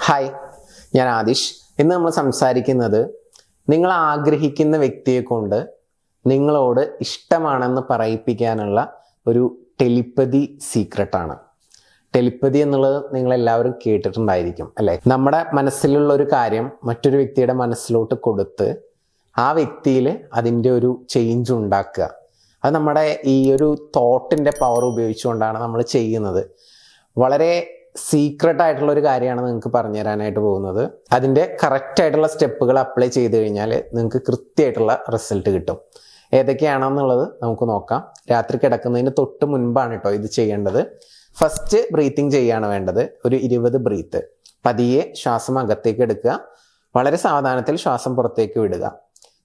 Hi, ഞാൻ ആദിഷ്. ഇന്ന് നമ്മൾ സംസാരിക്കുന്നത് നിങ്ങൾ ആഗ്രഹിക്കുന്ന വ്യക്തിയെ കൊണ്ട് നിങ്ങളോട് ഇഷ്ടമാണെന്ന് പറയിപ്പിക്കാനുള്ള ഒരു ടെലിപ്പതി സീക്രട്ടാണ്. ടെലിപ്പതി എന്നുള്ളത് നിങ്ങളെല്ലാവരും കേട്ടിട്ടുണ്ടായിരിക്കും അല്ലേ? നമ്മുടെ മനസ്സിലുള്ള ഒരു കാര്യം മറ്റൊരു വ്യക്തിയുടെ മനസ്സിലോട്ട് കൊടുത്ത് ആ വ്യക്തിയിൽ അതിൻ്റെ ഒരു ചേഞ്ച് ഉണ്ടാക്കുക. അത് നമ്മുടെ ഈ ഒരു തോട്ടിൻ്റെ പവർ ഉപയോഗിച്ചുകൊണ്ടാണ് നമ്മൾ ചെയ്യുന്നത്. വളരെ സീക്രട്ട് ആയിട്ടുള്ള ഒരു കാര്യമാണ് നിങ്ങൾക്ക് പറഞ്ഞു തരാനായിട്ട് പോകുന്നത്. അതിൻ്റെ കറക്റ്റ് ആയിട്ടുള്ള സ്റ്റെപ്പുകൾ അപ്ലൈ ചെയ്ത് കഴിഞ്ഞാൽ നിങ്ങൾക്ക് കൃത്യമായിട്ടുള്ള റിസൾട്ട് കിട്ടും. ഏതൊക്കെയാണെന്നുള്ളത് നമുക്ക് നോക്കാം. രാത്രി കിടക്കുന്നതിന് തൊട്ട് മുൻപാണ് കേട്ടോ ഇത് ചെയ്യേണ്ടത്. ഫസ്റ്റ് ബ്രീത്തിങ് ചെയ്യാണ് വേണ്ടത്. ഒരു 20 ബ്രീത്ത് പതിയെ ശ്വാസം അകത്തേക്ക് എടുക്കുക, വളരെ സാവധാനത്തിൽ ശ്വാസം പുറത്തേക്ക് വിടുക.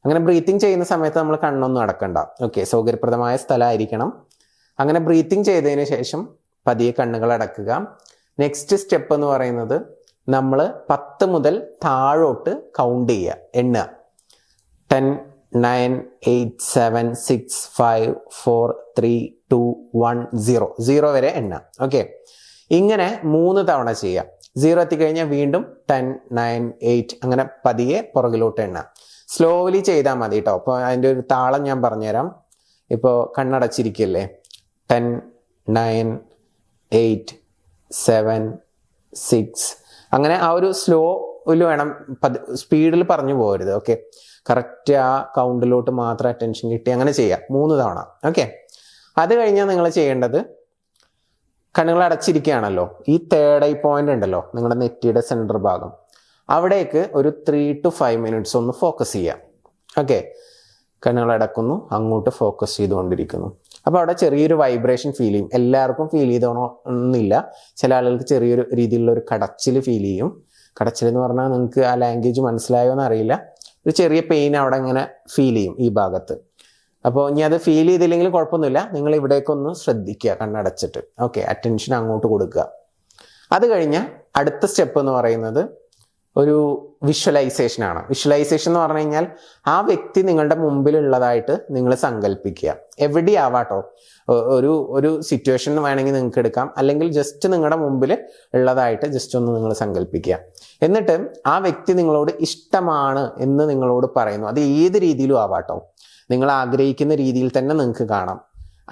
അങ്ങനെ ബ്രീത്തിങ് ചെയ്യുന്ന സമയത്ത് നമ്മൾ കണ്ണൊന്നും അടക്കണ്ട. ഓക്കെ, സൗകര്യപ്രദമായ സ്ഥലമായിരിക്കണം. അങ്ങനെ ബ്രീത്തിങ് ചെയ്തതിന് ശേഷം പതിയെ കണ്ണുകൾ അടക്കുക. നെക്സ്റ്റ് സ്റ്റെപ്പ് എന്ന് പറയുന്നത് നമ്മൾ 10 മുതൽ താഴോട്ട് കൗണ്ട് ചെയ്യുക, എണ്ണുക. 10, 9, 8, 7, 6, 5, 4, 3, 2, 1, 0. 0 വരെ എണ്ണുക. ഓക്കെ, ഇങ്ങനെ 3 തവണ ചെയ്യുക. 0 എത്തിക്കഴിഞ്ഞാൽ വീണ്ടും 10, 9, 8 അങ്ങനെ പതിയെ പുറകിലോട്ട് എണ്ണുക. സ്ലോലി ചെയ്താൽ മതി കേട്ടോ. അപ്പോൾ അതിൻ്റെ ഒരു താളം ഞാൻ പറഞ്ഞുതരാം. ഇപ്പോൾ കണ്ണടച്ചിരിക്കല്ലേ, 10, 9, 8, 7, 6 അങ്ങനെ ആ ഒരു സ്ലോയിൽ വേണം, സ്പീഡിൽ പറഞ്ഞു പോകരുത്. ഓക്കെ, കറക്റ്റ് ആ കൗണ്ടിലോട്ട് മാത്രം അറ്റൻഷൻ കിട്ടി അങ്ങനെ ചെയ്യാം 3 തവണ. ഓക്കെ, അത് കഴിഞ്ഞാൽ നിങ്ങൾ ചെയ്യേണ്ടത്, കണ്ണുകൾ അടച്ചിരിക്കുകയാണല്ലോ, ഈ തേർഡ് ഐ പോയിന്റ് ഉണ്ടല്ലോ നിങ്ങളുടെ നെറ്റിയുടെ സെൻറ്റർ ഭാഗം, അവിടേക്ക് ഒരു 3 to 5 മിനിറ്റ്സ് ഒന്ന് ഫോക്കസ് ചെയ്യാം. ഓക്കെ, കണ്ണുകൾ അടക്കുന്നു, അങ്ങോട്ട് ഫോക്കസ് ചെയ്തുകൊണ്ടിരിക്കുന്നു. അപ്പോൾ അവിടെ ചെറിയൊരു വൈബ്രേഷൻ ഫീൽ ചെയ്യും. എല്ലാവർക്കും ഫീൽ ചെയ്തോണമെന്നില്ല. ചില ആളുകൾക്ക് ചെറിയൊരു രീതിയിലുള്ള ഒരു കടച്ചിൽ ഫീൽ ചെയ്യും. കടച്ചിൽ എന്ന് പറഞ്ഞാൽ നിങ്ങൾക്ക് ആ ലാംഗ്വേജ് മനസ്സിലായോ എന്ന് അറിയില്ല. ഒരു ചെറിയ പെയിൻ അവിടെ ഇങ്ങനെ ഫീൽ ചെയ്യും ഈ ഭാഗത്ത്. അപ്പോൾ ഇനി അത് ഫീൽ ചെയ്തില്ലെങ്കിൽ കുഴപ്പമൊന്നുമില്ല, നിങ്ങൾ ഇവിടേക്കൊന്ന് ശ്രദ്ധിക്കുക കണ്ണടച്ചിട്ട്. ഓക്കെ, അറ്റൻഷൻ അങ്ങോട്ട് കൊടുക്കുക. അത് കഴിഞ്ഞ് അടുത്ത സ്റ്റെപ്പ് എന്ന് പറയുന്നത് ഒരു വിഷ്വലൈസേഷൻ ആണ്. വിഷ്വലൈസേഷൻ എന്ന് പറഞ്ഞു കഴിഞ്ഞാൽ ആ വ്യക്തി നിങ്ങളുടെ മുമ്പിലുള്ളതായിട്ട് നിങ്ങൾ സങ്കല്പിക്കുക. എവിടെയാവാട്ടോ, ഒരു സിറ്റുവേഷൻ വേണമെങ്കിൽ നിങ്ങൾക്ക് എടുക്കാം, അല്ലെങ്കിൽ ജസ്റ്റ് നിങ്ങളുടെ മുമ്പിൽ ഉള്ളതായിട്ട് ജസ്റ്റ് ഒന്ന് നിങ്ങൾ സങ്കല്പിക്കുക. എന്നിട്ട് ആ വ്യക്തി നിങ്ങളോട് ഇഷ്ടമാണ് എന്ന് നിങ്ങളോട് പറയുന്നു. അത് ഏത് രീതിയിലും ആവാട്ടോ, നിങ്ങൾ ആഗ്രഹിക്കുന്ന രീതിയിൽ തന്നെ നിങ്ങൾക്ക് കാണാം.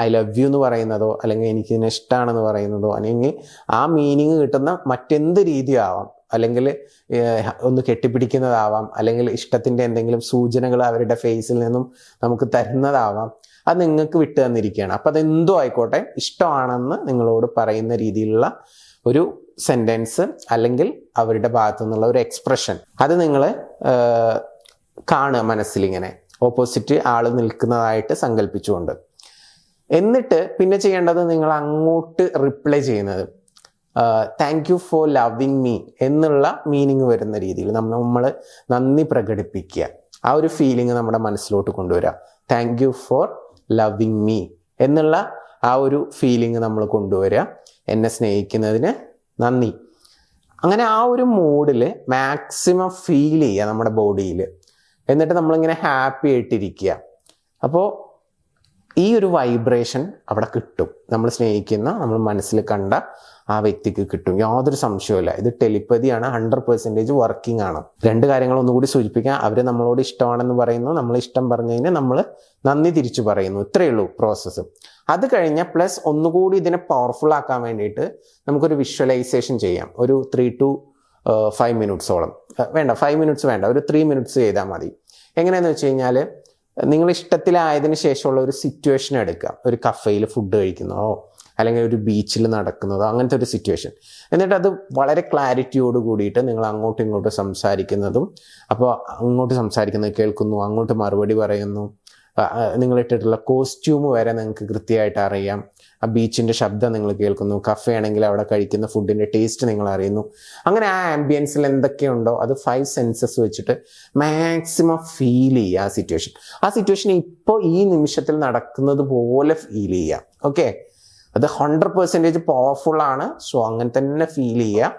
ഐ ലവ് യു എന്ന് പറയുന്നതോ, അല്ലെങ്കിൽ എനിക്ക് ഇതിനെ ഇഷ്ടമാണെന്ന് പറയുന്നതോ, അല്ലെങ്കിൽ ആ മീനിങ് കിട്ടുന്ന മറ്റെന്ത് രീതിയും ആവാം. അല്ലെങ്കിൽ ഒന്ന് കെട്ടിപ്പിടിക്കുന്നതാവാം, അല്ലെങ്കിൽ ഇഷ്ടത്തിൻ്റെ എന്തെങ്കിലും സൂചനകൾ അവരുടെ ഫേസിൽ നിന്നും നമുക്ക് തരുന്നതാവാം. അത് നിങ്ങൾക്ക് വിട്ടു തന്നിരിക്കുകയാണ്. അപ്പം അതെന്തോ ആയിക്കോട്ടെ, ഇഷ്ടമാണെന്ന് നിങ്ങളോട് പറയുന്ന രീതിയിലുള്ള ഒരു സെൻറ്റൻസ് അല്ലെങ്കിൽ അവരുടെ ഭാഗത്തു നിന്നുള്ള ഒരു എക്സ്പ്രഷൻ അത് നിങ്ങൾ കാണുക മനസ്സിലിങ്ങനെ, ഓപ്പോസിറ്റ് ആൾ നിൽക്കുന്നതായിട്ട് സങ്കല്പിച്ചുകൊണ്ട്. എന്നിട്ട് പിന്നെ ചെയ്യേണ്ടത്, നിങ്ങൾ അങ്ങോട്ട് റിപ്ലൈ ചെയ്യുന്നത് thank you for loving me എന്നുള്ള മീനിങ് വരുന്ന രീതിയിൽ നമ്മൾ നന്ദി പ്രകടിപ്പിക്കുക. ആ ഒരു ഫീലിംഗ് നമ്മുടെ മനസ്സിലോട്ട് കൊണ്ടുവരിക. Thank you for loving me എന്നുള്ള ആ ഒരു ഫീലിംഗ് നമ്മൾ കൊണ്ടുവരിക. എന്നെ സ്നേഹിക്കുന്നതിന് നന്ദി. അങ്ങനെ ആ ഒരു മൂഡിൽ മാക്സിമം ഫീൽ ചെയ്യുക നമ്മുടെ ബോഡിയിൽ. എന്നിട്ട് നമ്മളിങ്ങനെ ഹാപ്പി ആയിട്ടിരിക്കുക. അപ്പോൾ ഈ ഒരു വൈബ്രേഷൻ അവിടെ കിട്ടും. നമ്മൾ സ്നേഹിക്കുന്ന, നമ്മൾ മനസ്സിൽ കണ്ട ആ വ്യക്തിക്ക് കിട്ടും, യാതൊരു സംശയവുമില്ല. ഇത് ടെലിപ്പതിയാണ്, 100% വർക്കിംഗ് ആണ്. 2 കാര്യങ്ങൾ ഒന്നുകൂടി സൂചിപ്പിക്കാം. അവർ നമ്മളോട് ഇഷ്ടമാണെന്ന് പറയുന്നു, നമ്മൾ ഇഷ്ടം പറഞ്ഞതിന് നമ്മൾ നന്ദി തിരിച്ചു പറയുന്നു. ഇത്രയേ ഉള്ളൂ പ്രോസസ്സ്. അത് കഴിഞ്ഞാൽ പ്ലസ് ഒന്നുകൂടി ഇതിനെ പവർഫുൾ ആക്കാൻ വേണ്ടിയിട്ട് നമുക്കൊരു വിഷ്വലൈസേഷൻ ചെയ്യാം. ഒരു 3 to 5 മിനിറ്റ്സോളം വേണ്ട, 5 മിനിറ്റ്സ് വേണ്ട, ഒരു 3 മിനിറ്റ്സ് ചെയ്താൽ മതി. എങ്ങനെയാണെന്ന് വെച്ച് കഴിഞ്ഞാൽ, നിങ്ങൾ ഇഷ്ടത്തിലായതിനു ശേഷമുള്ള ഒരു സിറ്റുവേഷൻ എടുക്കുക. ഒരു കഫേയിൽ ഫുഡ് കഴിക്കുന്നതോ, അല്ലെങ്കിൽ ഒരു ബീച്ചിൽ നടക്കുന്നതോ, അങ്ങനത്തെ ഒരു സിറ്റുവേഷൻ. എന്നിട്ട് അത് വളരെ ക്ലാരിറ്റിയോട് കൂടിയിട്ട് നിങ്ങൾ അങ്ങോട്ടും ഇങ്ങോട്ടും സംസാരിക്കുന്നതും, അപ്പോൾ അങ്ങോട്ട് സംസാരിക്കുന്നത് കേൾക്കുന്നു, അങ്ങോട്ട് മറുപടി പറയുന്നു. നിങ്ങളിട്ടിട്ടുള്ള കോസ്റ്റ്യൂം വരെ നിങ്ങൾക്ക് കൃത്യമായിട്ട് അറിയാം. ആ ബീച്ചിൻ്റെ ശബ്ദം നിങ്ങൾ കേൾക്കുന്നു. കഫേ ആണെങ്കിൽ അവിടെ കഴിക്കുന്ന ഫുഡിൻ്റെ ടേസ്റ്റ് നിങ്ങൾ അറിയുന്നു. അങ്ങനെ ആ ആംബിയൻസിൽ എന്തൊക്കെയുണ്ടോ അത് 5 സെൻസസ് വെച്ചിട്ട് മാക്സിമം ഫീൽ ചെയ്യുക ആ സിറ്റുവേഷൻ. ആ സിറ്റുവേഷൻ ഇപ്പോൾ ഈ നിമിഷത്തിൽ നടക്കുന്നത് പോലെ ഫീൽ ചെയ്യുക. ഓക്കെ, അത് 100% പവർഫുൾ ആണ്. സോ അങ്ങനെ തന്നെ ഫീൽ ചെയ്യുക.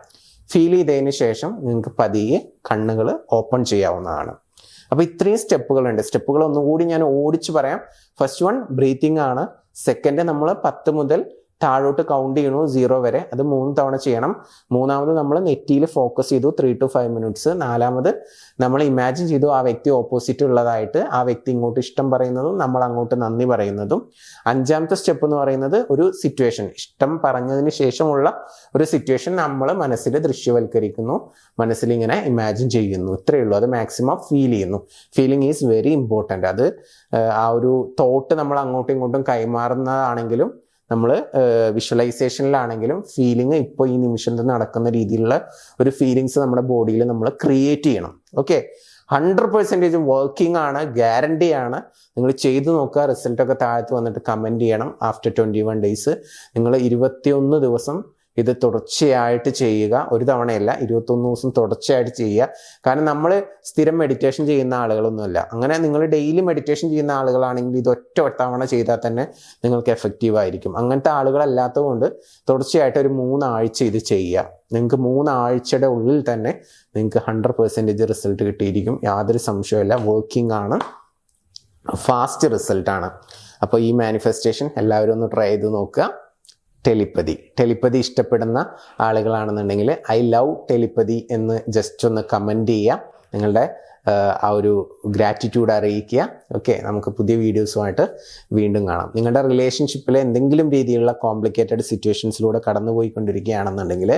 ഫീൽ ചെയ്തതിന് ശേഷം നിങ്ങൾക്ക് പതിയെ കണ്ണുകൾ ഓപ്പൺ ചെയ്യാവുന്നതാണ്. അപ്പോൾ ഇത്രയും സ്റ്റെപ്പുകളുണ്ട്. സ്റ്റെപ്പുകൾ ഒന്നുകൂടി ഞാൻ ഓടിച്ച് പറയാം. ഫസ്റ്റ് വൺ ബ്രീത്തിങ് ആണ്. സെക്കൻഡ്, നമ്മൾ 10 മുതൽ താഴോട്ട് കൗണ്ട് ചെയ്യണു 0 വരെ. അത് 3 തവണ ചെയ്യണം. മൂന്നാമത് നമ്മൾ നെറ്റിയിൽ ഫോക്കസ് ചെയ്തു 3 to 5 minutes. നാലാമത് നമ്മൾ ഇമാജിൻ ചെയ്തു ആ വ്യക്തി ഓപ്പോസിറ്റ് ഉള്ളതായിട്ട്, ആ വ്യക്തി ഇങ്ങോട്ട് ഇഷ്ടം പറയുന്നതും നമ്മൾ അങ്ങോട്ട് നന്ദി പറയുന്നതും. അഞ്ചാമത്തെ സ്റ്റെപ്പ് എന്ന് പറയുന്നത് ഒരു സിറ്റുവേഷൻ, ഇഷ്ടം പറഞ്ഞതിന് ശേഷമുള്ള ഒരു സിറ്റുവേഷൻ നമ്മൾ മനസ്സിൽ ദൃശ്യവൽക്കരിക്കുന്നു, മനസ്സിൽ ഇങ്ങനെ ഇമാജിൻ ചെയ്യുന്നു. ഇത്രയേ ഉള്ളൂ. അത് മാക്സിമം ഫീൽ ചെയ്യുന്നു. Feeling is very important. അത് ആ ഒരു തോട്ട് നമ്മൾ അങ്ങോട്ടും ഇങ്ങോട്ടും കൈമാറുന്നതാണെങ്കിലും നമ്മൾ വിഷ്വലൈസേഷനിലാണെങ്കിലും ഫീലിംഗ് ഇപ്പോൾ ഈ നിമിഷത്തിൽ നടക്കുന്ന രീതിയിലുള്ള ഒരു ഫീലിങ്സ് നമ്മുടെ ബോഡിയിൽ നമ്മൾ ക്രിയേറ്റ് ചെയ്യണം. ഓക്കെ, 100% വർക്കിംഗ് ആണ്, ഗ്യാരണ്ടി ആണ്. നിങ്ങൾ ചെയ്തു നോക്കുക. റിസൾട്ടൊക്കെ താഴത്ത് വന്നിട്ട് കമൻറ്റ് ചെയ്യണം. ആഫ്റ്റർ 21 days നിങ്ങൾ 21 ദിവസം ഇത് തുടർച്ചയായിട്ട് ചെയ്യുക. ഒരു തവണയല്ല, 21 ദിവസം തുടർച്ചയായിട്ട് ചെയ്യുക. കാരണം നമ്മൾ സ്ഥിരം മെഡിറ്റേഷൻ ചെയ്യുന്ന ആളുകളൊന്നുമല്ല. അങ്ങനെ നിങ്ങൾ ഡെയിലി മെഡിറ്റേഷൻ ചെയ്യുന്ന ആളുകളാണെങ്കിൽ ഇത് ഒറ്റ തവണ ചെയ്താൽ തന്നെ നിങ്ങൾക്ക് എഫക്റ്റീവ് ആയിരിക്കും. അങ്ങനത്തെ ആളുകളല്ലാത്തത് കൊണ്ട് തുടർച്ചയായിട്ട് ഒരു 3 ആഴ്ച ഇത് ചെയ്യുക. നിങ്ങൾക്ക് 3 ആഴ്ചയുടെ ഉള്ളിൽ തന്നെ നിങ്ങൾക്ക് 100% റിസൾട്ട് കിട്ടിയിരിക്കും. യാതൊരു സംശയമില്ല. വർക്കിംഗ് ആണ്, ഫാസ്റ്റ് റിസൾട്ടാണ്. അപ്പോൾ ഈ മാനിഫെസ്റ്റേഷൻ എല്ലാവരും ഒന്ന് ട്രൈ ചെയ്ത് നോക്കുക. ടെലിപ്പതി ഇഷ്ടപ്പെടുന്ന ആളുകളാണെന്നുണ്ടെങ്കിൽ ഐ ലവ് ടെലിപ്പതി എന്ന് ജസ്റ്റ് ഒന്ന് കമൻറ്റ് ചെയ്യുക. നിങ്ങളുടെ ആ ഒരു ഗ്രാറ്റിറ്റ്യൂഡ് അറിയിക്കുക. ഓക്കെ, നമുക്ക് പുതിയ വീഡിയോസുമായിട്ട് വീണ്ടും കാണാം. നിങ്ങളുടെ റിലേഷൻഷിപ്പിൽ എന്തെങ്കിലും രീതിയിലുള്ള കോംപ്ലിക്കേറ്റഡ് സിറ്റുവേഷൻസിലൂടെ കടന്നുപോയിക്കൊണ്ടിരിക്കുകയാണെന്നുണ്ടെങ്കിൽ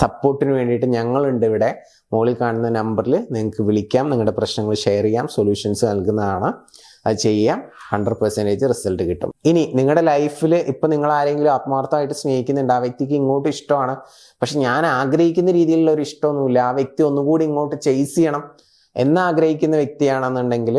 സപ്പോർട്ടിന് വേണ്ടിയിട്ട് ഞങ്ങളുണ്ട് ഇവിടെ. മുകളിൽ കാണുന്ന നമ്പറിൽ നിങ്ങൾക്ക് വിളിക്കാം, നിങ്ങളുടെ പ്രശ്നങ്ങൾ ഷെയർ ചെയ്യാം, സൊല്യൂഷൻസ് നൽകുന്നതാണ്. അത് ചെയ്യാം. 100% റിസൾട്ട് കിട്ടും. ഇനി നിങ്ങളുടെ ലൈഫിൽ ഇപ്പം നിങ്ങൾ ആരെങ്കിലും ആത്മാർത്ഥമായിട്ട് സ്നേഹിക്കുന്നുണ്ട്, ആ വ്യക്തിക്ക് ഇങ്ങോട്ട് ഇഷ്ടമാണ്, പക്ഷെ ഞാൻ ആഗ്രഹിക്കുന്ന രീതിയിലുള്ള ഒരു ഇഷ്ടമൊന്നുമില്ല, ആ വ്യക്തി ഒന്നുകൂടി ഇങ്ങോട്ട് ചേസ് ചെയ്യണം എന്നാഗ്രഹിക്കുന്ന വ്യക്തിയാണെന്നുണ്ടെങ്കിൽ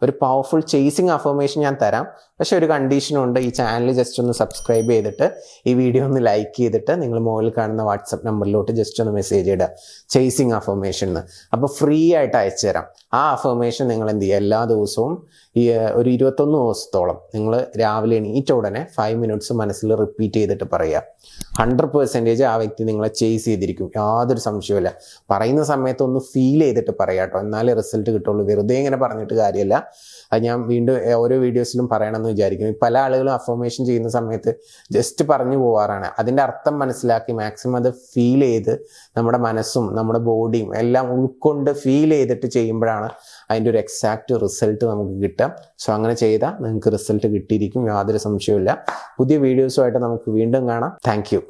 ഒരു പവർഫുൾ ചേസിങ് അഫർമേഷൻ ഞാൻ തരാം. പക്ഷെ ഒരു കണ്ടീഷനുണ്ട്. ഈ ചാനൽ ജസ്റ്റ് ഒന്ന് സബ്സ്ക്രൈബ് ചെയ്തിട്ട് ഈ വീഡിയോ ഒന്ന് ലൈക്ക് ചെയ്തിട്ട് നിങ്ങൾ മുകളിൽ കാണുന്ന വാട്സപ്പ് നമ്പറിലോട്ട് ജസ്റ്റ് ഒന്ന് മെസ്സേജ് ഇടുക, ചേസിങ് അഫർമേഷൻ എന്ന്. അപ്പോൾ ഫ്രീ ആയിട്ട് അയച്ചു തരാം. ആ അഫർമേഷൻ നിങ്ങൾ എന്ത് ചെയ്യുക, എല്ലാ ദിവസവും ഈ ഒരു 21 ദിവസത്തോളം നിങ്ങൾ രാവിലെ എണീറ്റ ഉടനെ 5 minutes മനസ്സിൽ റിപ്പീറ്റ് ചെയ്തിട്ട് പറയുക. 100% ആ വ്യക്തി നിങ്ങളെ ചേസ് ചെയ്തിരിക്കും, യാതൊരു സംശയമില്ല. പറയുന്ന സമയത്ത് ഒന്ന് ഫീൽ ചെയ്തിട്ട് പറയാം കേട്ടോ, എന്നാലേ റിസൾട്ട് കിട്ടുള്ളൂ. വെറുതെ ഇങ്ങനെ പറഞ്ഞിട്ട് കാര്യമില്ല. അത് ഞാൻ വീണ്ടും ഓരോ വീഡിയോസിലും പറയണമെന്ന് വിചാരിക്കും. പല ആളുകളും അഫർമേഷൻ ചെയ്യുന്ന സമയത്ത് ജസ്റ്റ് പറഞ്ഞു പോവാറാണ്. അതിൻ്റെ അർത്ഥം മനസ്സിലാക്കി മാക്സിമം അത് ഫീൽ ചെയ്ത് നമ്മുടെ മനസ്സും നമ്മുടെ ബോഡിയും എല്ലാം ഉൾക്കൊണ്ട് ഫീൽ ചെയ്തിട്ട് ചെയ്യുമ്പോഴാണ് അതിൻ്റെ ഒരു എക്സാക്റ്റ് റിസൾട്ട് നമുക്ക് കിട്ടുക. സോ അങ്ങനെ ചെയ്താൽ നിങ്ങൾക്ക് റിസൾട്ട് കിട്ടിയിരിക്കും, യാതൊരു സംശയമില്ല. പുതിയ വീഡിയോസുമായിട്ട് നമുക്ക് വീണ്ടും കാണാം. Thank you.